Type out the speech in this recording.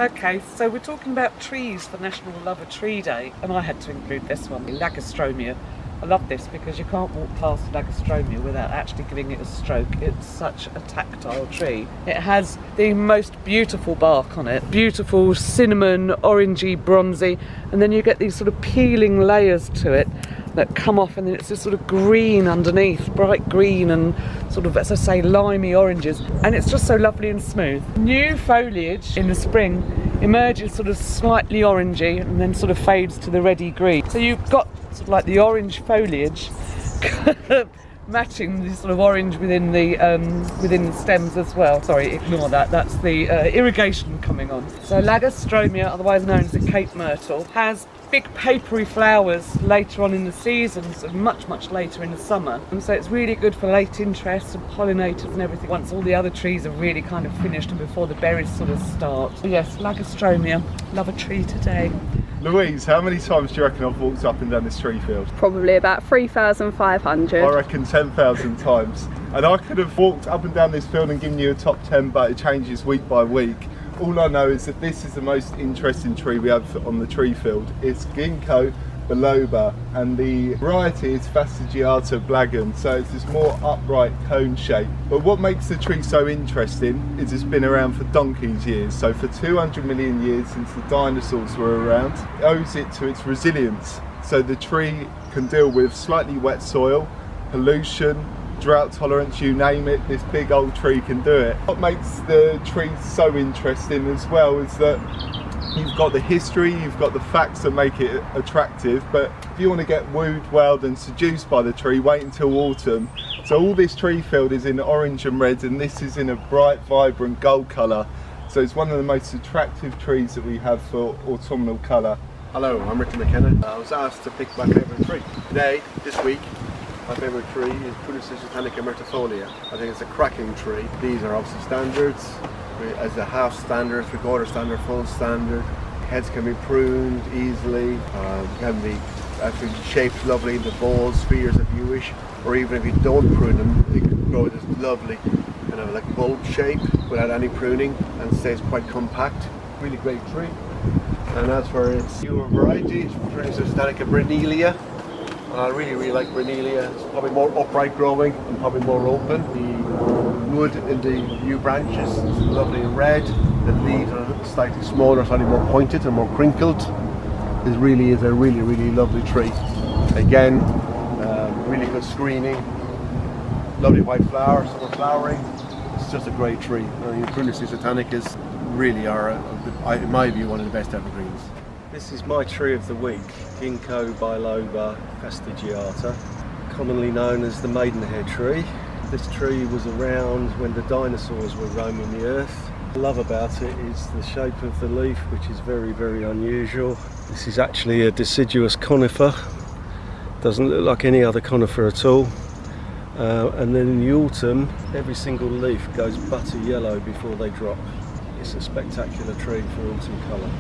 Okay, so we're talking about trees for National Love a Tree Day, and I had to include this one, Lagostromia. I love this because you can't walk past Lagostromia without actually giving it a stroke. It's such a tactile tree. It has the most beautiful bark on it, beautiful cinnamon, orangey, bronzy, and then you get these sort of peeling layers to it that come off, and then it's this sort of green underneath, bright green and sort of, as I say, limey oranges, and it's just so lovely and smooth. New foliage in the spring emerges sort of slightly orangey and then sort of fades to the reddy green. So you've got sort of like the orange foliage matching the sort of orange within the stems as well. Sorry, ignore that. That's the irrigation coming on. So Lagostromia, otherwise known as the Cape Myrtle, has big papery flowers later on in the season, so much later in the summer. And so it's really good for late interest and pollinators and everything once all the other trees are really kind of finished and before the berries sort of start. So yes, Lagostromia, love a tree today. Louise, how many times do you reckon I've walked up and down this tree field? Probably about 3,500. I reckon 10,000 times. And I could have walked up and down this field and given you a top 10, but it changes week by week. All I know is that this is the most interesting tree we have on the tree field. It's Ginkgo biloba, and the variety is Fastigiata blagum, so it's this more upright cone shape. But what makes the tree so interesting is it's been around for donkey's years. So for 200 million years, since the dinosaurs were around, it owes it to its resilience. So the tree can deal with slightly wet soil, pollution, drought tolerance, you name it, this big old tree can do it. What makes the tree so interesting as well is that you've got the history, you've got the facts that make it attractive, but if you want to get wooed, wowed and seduced by the tree, wait until autumn. So all this tree field is in orange and red, and this is in a bright, vibrant gold colour. So it's one of the most attractive trees that we have for autumnal colour. Hello, I'm Ricky McKenna. I was asked to pick my favourite tree. Today, this week, my favourite tree is Prunus satanica myrtifolia. I think it's a cracking tree. These are obviously standards, as a half standard, three-quarter standard, full standard. Heads can be pruned easily, can be actually shaped lovely into balls, spheres if you wish, or even if you don't prune them, they can grow this lovely kind of like bulb shape without any pruning and stays quite compact. Really great tree. And as for its newer variety, Prunus satanica brunellia. I really like brunellia. It's probably more upright growing and probably more open. The wood in the new branches is lovely and red. The leaves are slightly smaller, slightly more pointed and more crinkled. This really is a really lovely tree. Again, really good screening. Lovely white flowers, summer flowering. It's just a great tree. I mean, Prunus satanicas really are, in my view, one of the best evergreens. This is my tree of the week, Ginkgo biloba fastigiata, commonly known as the maidenhair tree. This tree was around when the dinosaurs were roaming the earth. What I love about it is the shape of the leaf, which is very unusual. This is actually a deciduous conifer. Doesn't look like any other conifer at all. And then in the autumn, every single leaf goes butter yellow before they drop. It's a spectacular tree for autumn colour.